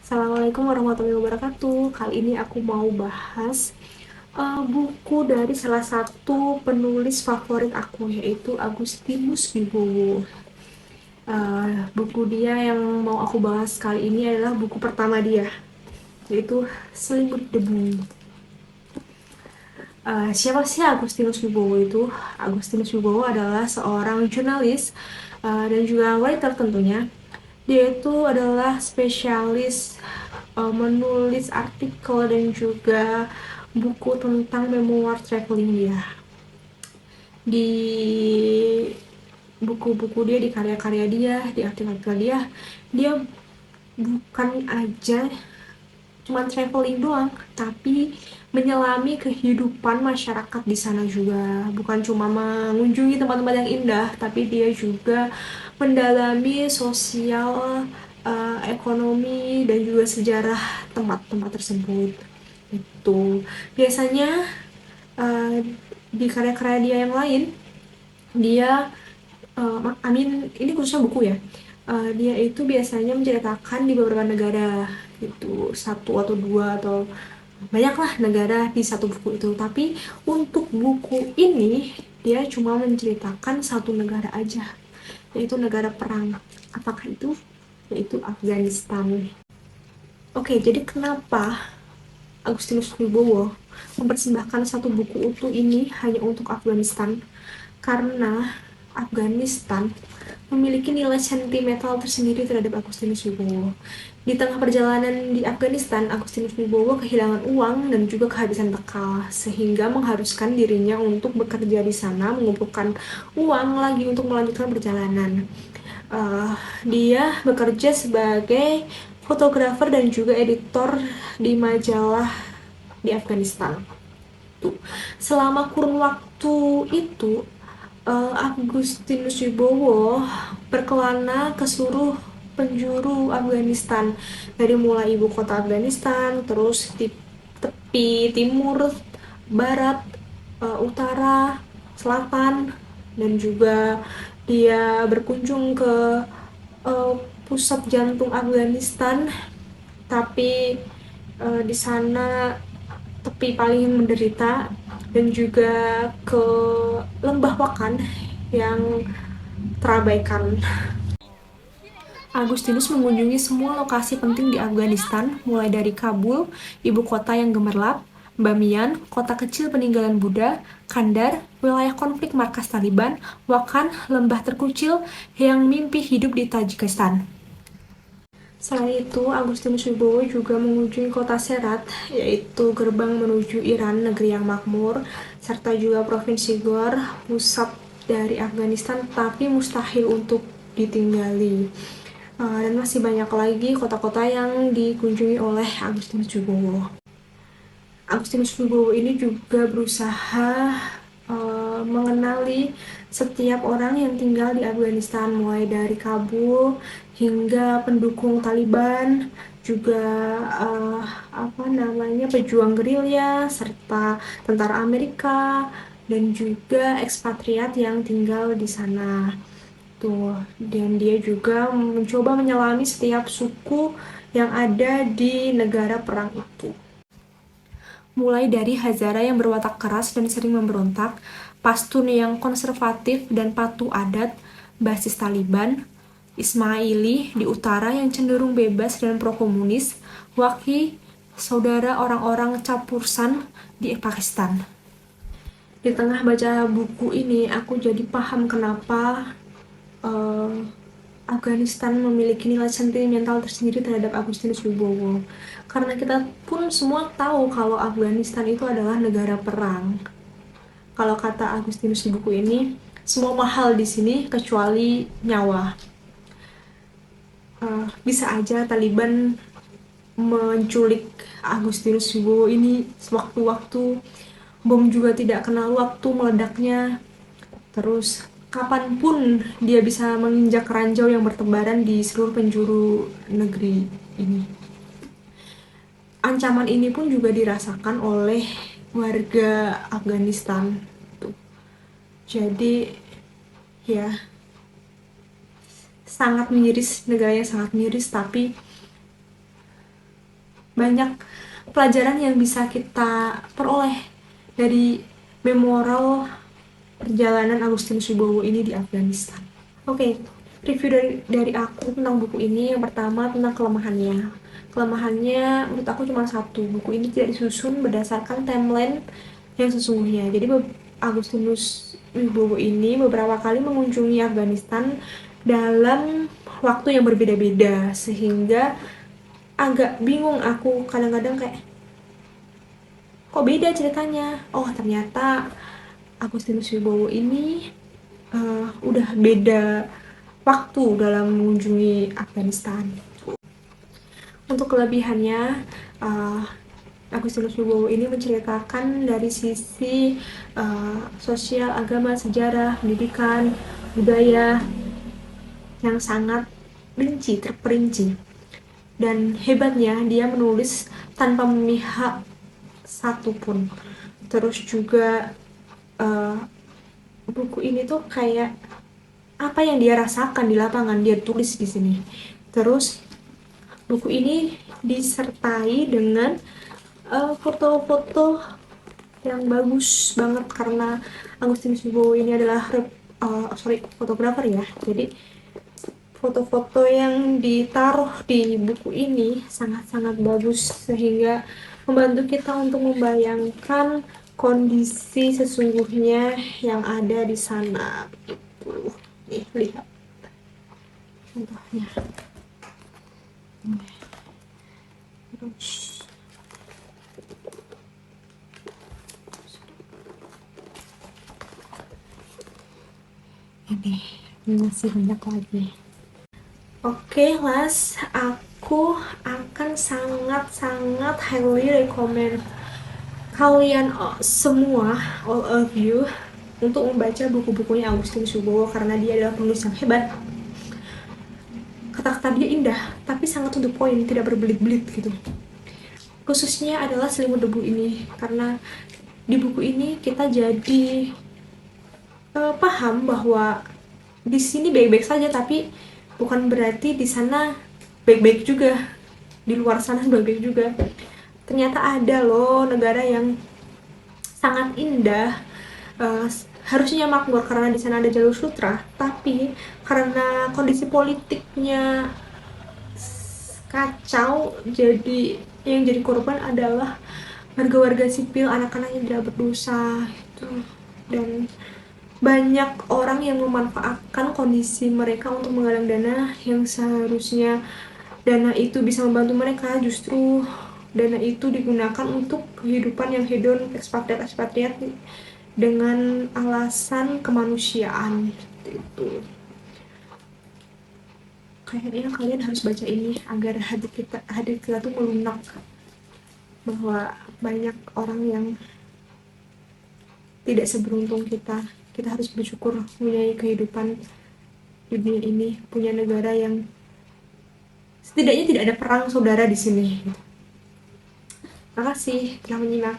Assalamualaikum warahmatullahi wabarakatuh. Kali ini aku mau bahas buku dari salah satu penulis favorit aku, yaitu Agustinus Wibowo. Buku dia yang mau aku bahas kali ini adalah buku pertama dia, yaitu Selimut Debu. Siapa sih Agustinus Wibowo itu? Agustinus Wibowo adalah seorang jurnalis dan juga writer tentunya. Dia itu adalah spesialis menulis artikel dan juga buku tentang memoir traveling dia. Di buku-buku dia, di karya-karya dia, di artikel-artikel dia, dia bukan aja cuma traveling doang, tapi menyelami kehidupan masyarakat di sana juga. Bukan cuma mengunjungi tempat-tempat yang indah, tapi dia juga mendalami sosial, ekonomi, dan juga sejarah tempat-tempat tersebut. Itu biasanya uh, di karya-karya dia yang lain, dia ini khususnya buku ya, dia itu biasanya menceritakan di beberapa negara gitu, satu atau dua atau banyaklah negara di satu buku itu. Tapi untuk buku ini dia cuma menceritakan satu negara aja, yaitu negara perang. Apakah itu? Yaitu Afghanistan. Oke, jadi kenapa Agustinus Wibowo mempersembahkan satu buku utuh ini hanya untuk Afghanistan? Karena Afghanistan memiliki nilai sentimental tersendiri terhadap Agustinus Wibowo. Di tengah perjalanan di Afghanistan, Agustinus Wibowo kehilangan uang dan juga kehabisan bekal, sehingga mengharuskan dirinya untuk bekerja di sana, mengumpulkan uang lagi untuk melanjutkan perjalanan. Dia bekerja sebagai fotografer dan juga editor di majalah di Afghanistan. Tuh. Selama kurun waktu itu, Agustinus Wibowo berkelana ke seluruh penjuru Afghanistan, dari mulai ibu kota Afghanistan, terus di tepi timur, barat, utara, selatan, dan juga dia berkunjung ke uh, pusat jantung Afghanistan, tapi di sana tepi paling menderita, dan juga ke lembah Wakan yang terabaikan. Agustinus mengunjungi semua lokasi penting di Afghanistan, mulai dari Kabul, ibu kota yang gemerlap, Bamiyan, kota kecil peninggalan Buddha, Kandar, wilayah konflik markas Taliban, Wakan, lembah terkucil yang mimpi hidup di Tajikistan. Selain itu, Agustinus Wibowo juga mengunjungi kota Herat, yaitu gerbang menuju Iran, negeri yang makmur, serta juga provinsi Ghor, pusat dari Afghanistan, tapi mustahil untuk ditinggali. Dan masih banyak lagi kota-kota yang dikunjungi oleh Agustinus Wibowo. Agustinus Wibowo ini juga berusaha mengenali setiap orang yang tinggal di Afghanistan, mulai dari Kabul hingga pendukung Taliban, juga pejuang gerilya, serta tentara Amerika, dan juga ekspatriat yang tinggal di sana. Tuh, dan dia juga mencoba menyelami setiap suku yang ada di negara perang itu. Mulai dari Hazara yang berwatak keras dan sering memberontak, Pashtun yang konservatif dan patuh adat, basis Taliban, Ismaili di utara yang cenderung bebas dan pro-komunis, Waki, saudara orang-orang Capursan di Pakistan. Di tengah baca buku ini, aku jadi paham kenapa uh, Afghanistan memiliki nilai sentimental tersendiri terhadap Agustinus Wibowo. Karena kita pun semua tahu kalau Afghanistan itu adalah negara perang. Kalau kata Agustinus di buku ini, semua mahal di sini kecuali nyawa. Bisa aja Taliban menculik Agustinus Wibowo ini sewaktu-waktu, bom juga tidak kenal waktu meledaknya. Terus kapanpun dia bisa menginjak ranjau yang bertebaran di seluruh penjuru negeri ini. Ancaman ini pun juga dirasakan oleh warga Afghanistan. Tuh. Jadi ya sangat miris, negaranya sangat miris, tapi banyak pelajaran yang bisa kita peroleh dari memorial perjalanan Agustinus Wibowo ini di Afghanistan. Oke, review dari aku tentang buku ini. Yang pertama tentang kelemahannya. Kelemahannya menurut aku cuma satu, buku ini tidak disusun berdasarkan timeline yang sesungguhnya. Jadi Agustinus Wibowo ini beberapa kali mengunjungi Afghanistan dalam waktu yang berbeda-beda, sehingga agak bingung aku kadang-kadang kayak kok beda ceritanya. Oh ternyata Agustinus Wibowo ini udah beda waktu dalam mengunjungi Afghanistan. Untuk kelebihannya, Agustinus Wibowo ini menceritakan dari sisi sosial, agama, sejarah, pendidikan, budaya yang sangat rinci, terperinci. Dan hebatnya dia menulis tanpa memihak satupun. Terus juga buku ini tuh kayak apa yang dia rasakan di lapangan dia tulis di sini. Terus buku ini disertai dengan foto-foto yang bagus banget karena Agustinus Wibowo ini adalah fotografer ya. Jadi foto-foto yang ditaruh di buku ini sangat-sangat bagus sehingga membantu kita untuk membayangkan kondisi sesungguhnya yang ada di sana. Begitu. Nih, lihat contohnya. Terus ini masih banyak lagi. Oke, Las, aku akan sangat-sangat highly recommend kalian semua, all of you, untuk membaca buku-bukunya Agustinus Wibowo karena dia adalah penulis yang hebat. Kata-kata dia indah, tapi sangat to the point, tidak berbelit-belit gitu. Khususnya adalah Selimut Debu ini, karena di buku ini kita jadi paham bahwa di sini baik-baik saja, tapi bukan berarti di sana baik-baik juga, di luar sana baik-baik juga. Ternyata ada loh negara yang sangat indah, harusnya makmur karena di sana ada jalur sutra, tapi karena kondisi politiknya kacau, jadi yang jadi korban adalah warga-warga sipil, anak-anak yang tidak berdosa gitu. Dan banyak orang yang memanfaatkan kondisi mereka untuk menggalang dana yang seharusnya dana itu bisa membantu mereka, justru dana itu digunakan untuk kehidupan yang hedon, ekspatriat dengan alasan kemanusiaan itu. Kayaknya kalian harus baca ini agar hati kita tuh melunak bahwa banyak orang yang tidak seberuntung kita. Kita harus bersyukur punya kehidupan di dunia ini, punya negara yang setidaknya tidak ada perang saudara di sini. Terima kasih telah menyimak.